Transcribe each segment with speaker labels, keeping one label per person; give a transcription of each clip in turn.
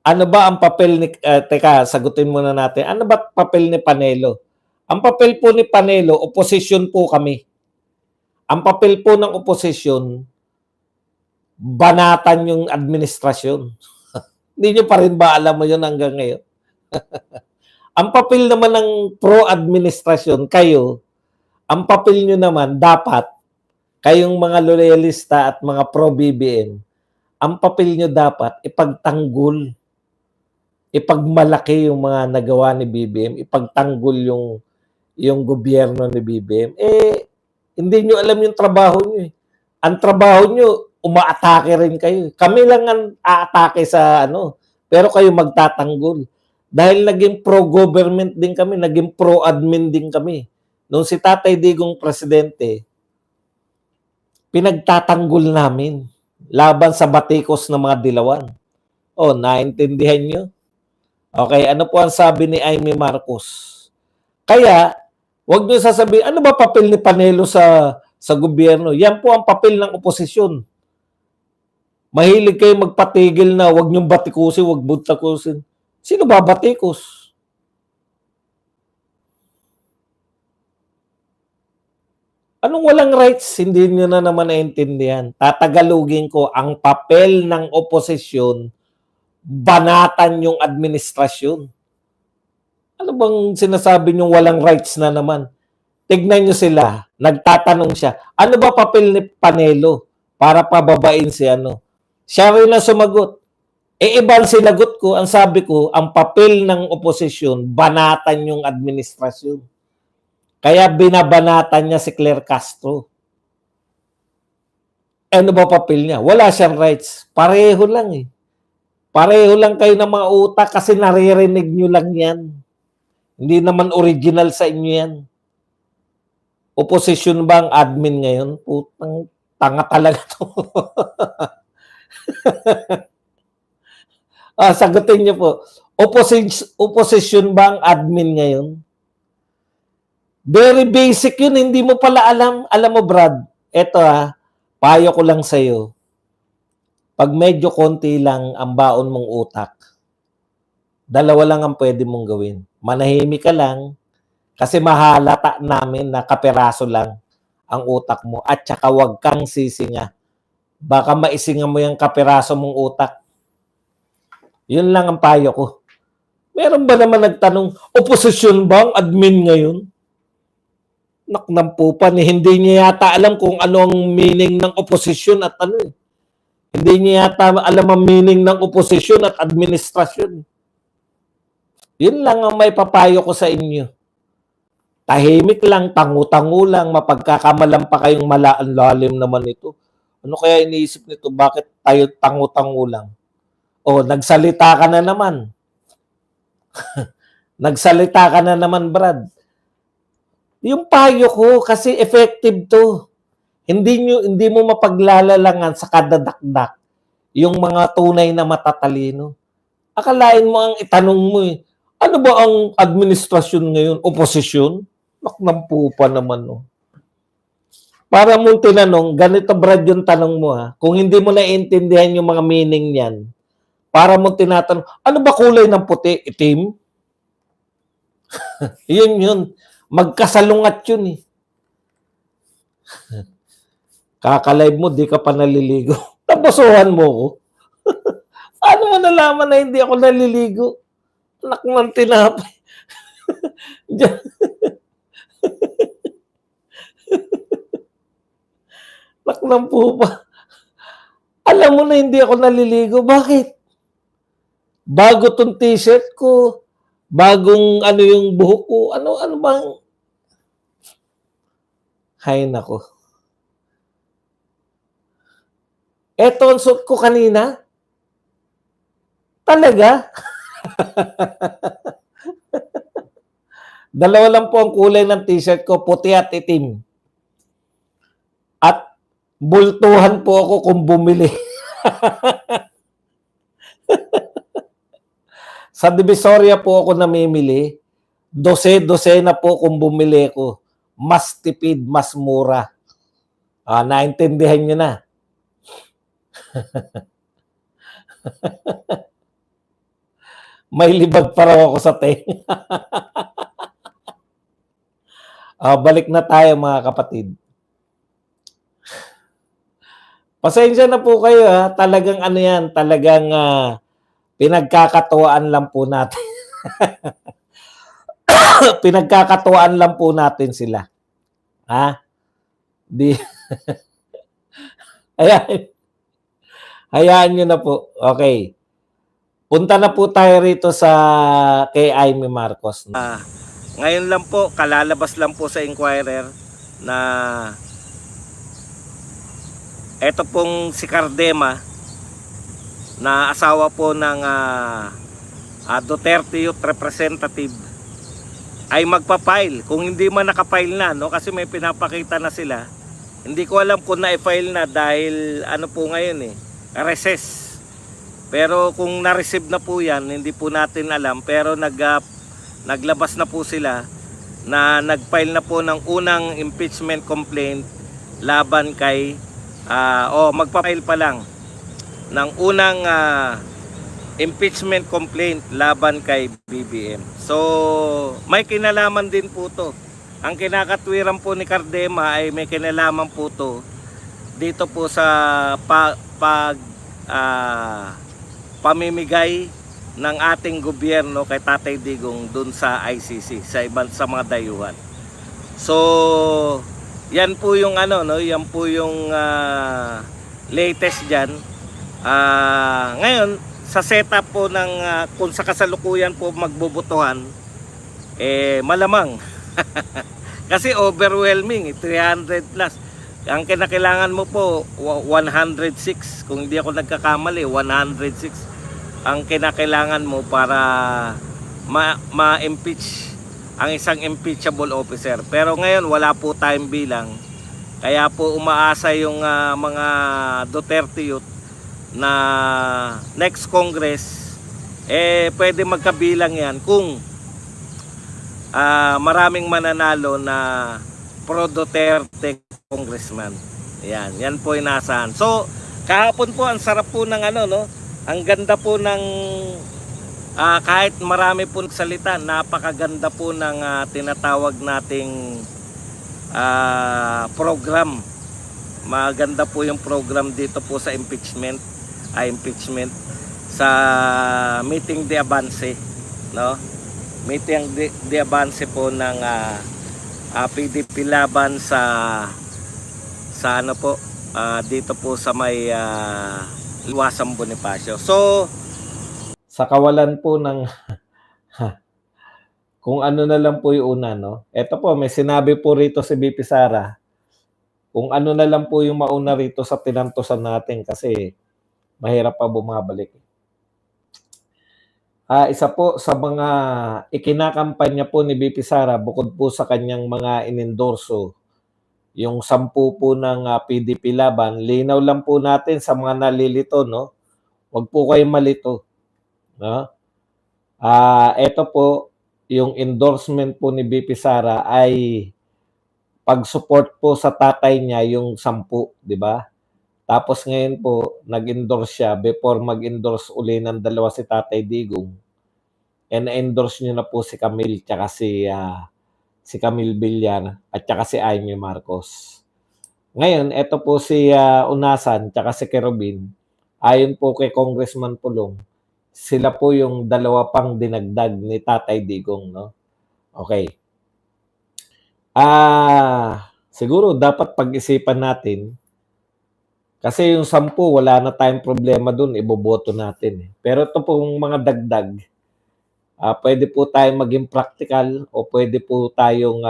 Speaker 1: Ano ba ang papel ni teka sagutin muna natin, ano ba papel ni Panelo? Ang papel po ni Panelo, oposisyon po kami. Ang papel po ng oposisyon, banatan yung administrasyon. Hindi nyo pa rin ba alam mo yun hanggang ngayon? Ang papel naman ng pro-administrasyon, kayo, ang papel nyo naman dapat, kayong mga loyalista at mga pro-BBM, ang papel nyo dapat ipagtanggol, ipagmalaki yung mga nagawa ni BBM, ipagtanggol yung gobyerno ni BBM. Hindi nyo alam yung trabaho nyo eh. Ang trabaho nyo, umaatake rin kayo. Kami lang ang aatake sa pero kayo magtatanggol. Dahil naging pro-government din kami, naging pro-admin din kami. Nung si Tatay Digong presidente, pinagtatanggol namin laban sa batikos ng mga dilawan. Naintindihan nyo? Okay, ano po ang sabi ni Amy Marcos? Kaya, wag niyo sasabihin, ano ba papel ni Panelo sa gobyerno? Yan po ang papel ng oposisyon. Mahilig kayo magpatigil na wag niyong batikusin, wag butakusin. Sino ba batikos? Anong walang rights? Hindi niyo na naman naintindihan. Tatagalugin ko, ang papel ng oposisyon, banatan yung administrasyon. Ano bang sinasabi niyong walang rights na naman? Tignan nyo sila, nagtatanong siya, ano ba papel ni Panelo para pababain si Siya rin ang sumagot. Ibang sinagot ko, ang sabi ko, ang papel ng oposisyon, banatan yung administrasyon. Kaya binabanatan niya si Claire Castro. Ano ba papel niya? Wala siyang rights. Pareho lang eh. Pareho lang kayo ng mga utak kasi naririnig nyo lang yan. Hindi naman original sa inyo yan. Oposisyon ba ang admin ngayon? Putang tanga talaga to. Sagutin niyo po. Opposition ba ang admin ngayon? Very basic yun. Hindi mo pala alam. Alam mo, Brad, eto payo ko lang sa'yo. Pag medyo konti lang ang baon mong utak, dalawa lang ang pwede mong gawin. Manahimik ka lang, kasi mahalata namin na kaperaso lang ang utak mo at saka wag kang sisinga. Baka maisinga mo yung kaperaso mong utak. Yun lang ang payo ko. Meron ba naman nagtanong, oposisyon ba ang admin ngayon? Naknampupan, hindi niya yata alam kung ano ang meaning ng oposisyon at Hindi niya yata alam ang meaning ng oposisyon at administrasyon. Yun lang ang may papayo ko sa inyo. Tahimik lang, tangu-tangu lang, mapagkakamalan pa kayong malaan lalim naman ito. Ano kaya iniisip nito? Bakit tayo tangu-tangu lang? Nagsalita ka na naman. Nagsalita ka na naman, Brad. Yung payo ko, kasi effective to. Hindi mo mapaglalalangan sa kadadakdak yung mga tunay na matatalino. Akalain mo ang itanong mo ano ba ang administrasyon ngayon? Oposisyon? Naknampu pa naman, Para mong tinanong, ganito Brad yung tanong mo Kung hindi mo naiintindihan yung mga meaning niyan, para mong tinatanong, ano ba kulay ng puti? Itim? yun. Magkasalungat yun Kakalive mo, di ka pa naliligo. Nabosohan mo ko. Ano mo nalaman na hindi ako naliligo? Anak ng tinapay. Anak ng pupa. Alam mo na hindi ako naliligo. Bakit? Bago tong t-shirt ko. Bagong yung buhok ko. Ano bang? Hay nako. Eto ang suot ko kanina. Talaga? Dalawa lang po ang kulay ng t-shirt ko, puti at itim. At bultuhan po ako kung bumili. Sa Divisoria po ako namimili. 12 na po kung bumili ko. Mas tipid, mas mura. Naintindihan nyo na. May libag pa raw ako sa tenga. Balik na tayo mga kapatid. Pasensya na po kayo ha, talagang ano yan, talagang pinagkakatuwaan lang po natin. Pinagkakatuwaan lang po natin sila. Ha? Di, hayaan nyo na po. Okay. Punta na po tayo rito sa kay Amy Marcos. Ngayon lang po, kalalabas lang po sa Inquirer na eto pong si Cardema na asawa po ng Duterte Youth Representative ay magpa-file. Kung hindi man naka-file na, no, kasi may pinapakita na sila. Hindi ko alam kung na-file na dahil ano po ngayon recess. Pero kung na-receive na po yan, hindi po natin alam. Pero naglabas na po sila na nag-file na po ng unang impeachment complaint laban kay magpa-file pa lang ng unang impeachment complaint laban kay BBM. So, may kinalaman din po to. Ang kinakatwiran po ni Cardema ay may kinalaman po to dito po sa pamimigay ng ating gobyerno kay Tatay Digong dun sa ICC, sa mga dayuhan. So, yan po yung yan po yung latest diyan. Ngayon, sa setup po ng kung sa kasalukuyan po magbobotohan, malamang kasi overwhelming, 300 plus. Ang kinakailangan mo po 106, kung hindi ako nagkakamali, 106 ang kinakailangan mo para ma-impeach ang isang impeachable officer. Pero ngayon wala po tayong bilang. Kaya po umaasa yung mga Duterte Youth na next Congress pwede magkabilang yan kung maraming mananalo na pro-Duterte congressman. Yan po inaasahan. So, kahapon po ang sarap po ng ang ganda po ng kahit marami po nagsalita, napakaganda po ng tinatawag nating program. Maganda po yung program dito po sa impeachment sa meeting de avance, no? Meeting de avance po ng PDP laban sa dito po sa may Luwasang Bonifacio. So, sa kawalan po ng kung ano na lang po yung una, no? Ito po, may sinabi po rito si BP Sara, kung ano na lang po yung mauna rito sa tinantosan natin kasi mahirap pa bumabalik. Isa po sa mga ikinakampanya po ni BP Sara, bukod po sa kanyang mga inendorso, yung 10 po ng PDP laban, linaw lang po natin sa mga nalilito, no? Huwag po kayong malito, no? Ito po, yung endorsement po ni BP Sara ay pag-support po sa tatay niya yung 10, di ba? Tapos ngayon po, nag-endorse siya before mag-endorse uli ng dalawa si Tatay Digong. And endorse niyo na po si Camille tsaka si Camille Villar at tsaka si Amy Marcos. Ngayon, ito po si Unasan tsaka si Kerubin. Ayon po kay Congressman Pulong, sila po yung dalawa pang dinagdag ni Tatay Digong, no? Okay. Siguro dapat pag-isipan natin kasi yung 10 wala na tayong problema dun, iboboto natin. Pero ito pong mga dagdag, pwede po tayong maging practical o pwede po tayong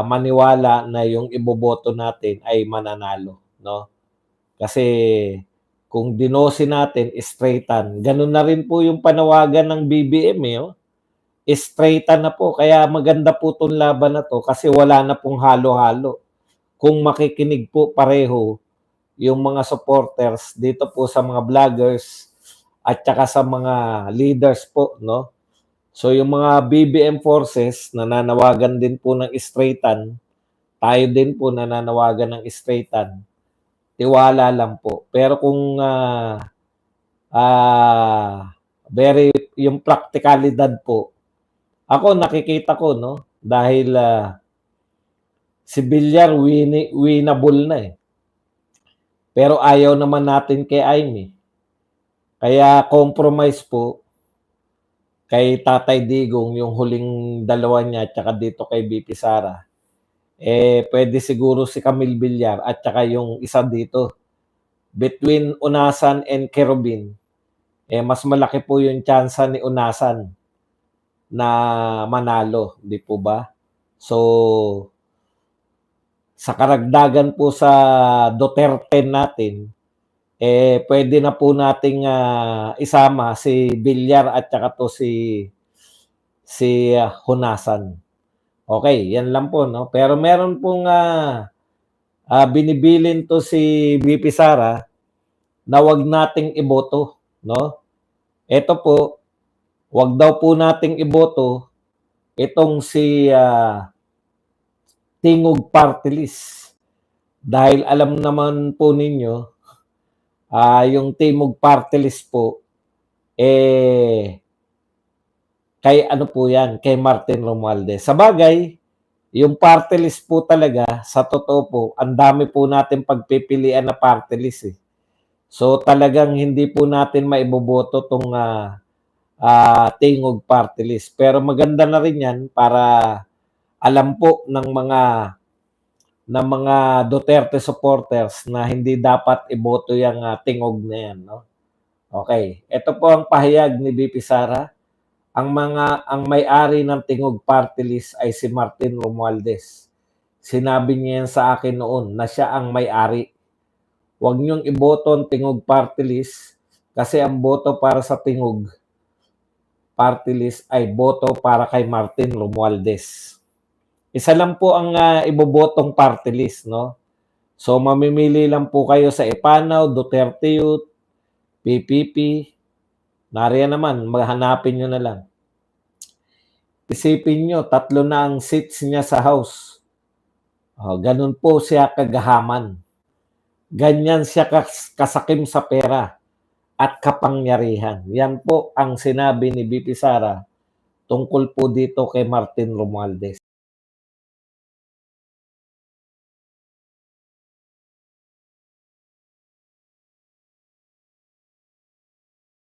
Speaker 1: maniwala na yung iboboto natin ay mananalo, no? Kasi kung dinosi natin, straightan. Ganun na rin po yung panawagan ng BBM, straightan na po. Kaya maganda po itong laban na to kasi wala na pong halo-halo. Kung makikinig po pareho yung mga supporters dito po sa mga vloggers at saka sa mga leaders po, no? So yung mga BBM forces nananawagan din po ng straightan, tayo din po nananawagan ng straightan. Tiwala lang po. Pero kung Very yung praktikalidad po. Ako nakikita ko 'no, dahil, si Villar winnable na, eh. Pero ayaw naman natin kay Aimee. Kaya compromise po kay Tatay Digong yung huling dalawa niya tsaka dito kay VP Sara, puwede siguro si Camille Villar at tsaka yung isa dito, between Unasan and Kerubin, mas malaki po yung tyansa ni Unasan na manalo, 'di po ba? So, sa karagdagan po sa Duterte natin, puwede na po nating, isama si Villar at tsaka 'to si Honasan. Okey, 'yan lang po 'no. Pero meron pong, binibilin 'to si VP Sara na 'wag nating iboto 'no. Eto po, 'wag daw po nating iboto itong si, Tingog Party List. Dahil alam naman po ninyo, yung Tingog Party List po, kay ano po 'yan, kay Martin Romualdez. Sabagay, yung party list po talaga, sa totoo po, ang dami po natin pagpipilian na party list, eh. So, talagang hindi po natin maiboboto 'tong, Tingog Party List. Pero maganda na rin 'yan para alam po ng mga Duterte supporters na hindi dapat iboto yang, tingog na 'yan 'no. Okey, eto po ang pahayag ni VP Sara. Ang may-ari ng Tingog Party List ay si Martin Romualdez. Sinabi niya yan sa akin noon na siya ang may-ari. Huwag niyong iboto ang Tingog Party List kasi ang boto para sa Tingog Party List ay boto para kay Martin Romualdez. Isa lang po ang, ibobotong party list 'no. So mamimili lang po kayo sa Epanaw, Duterte Youth, PPP, nariyan naman, hanapin niyo na lang. Isipin niyo, 3 na ang seats niya sa House. Gano'n po siya kagahaman. Ganyan siya kasakim sa pera at kapangyarihan. Yan po ang sinabi ni VP Sara tungkol po dito kay Martin Romualdez.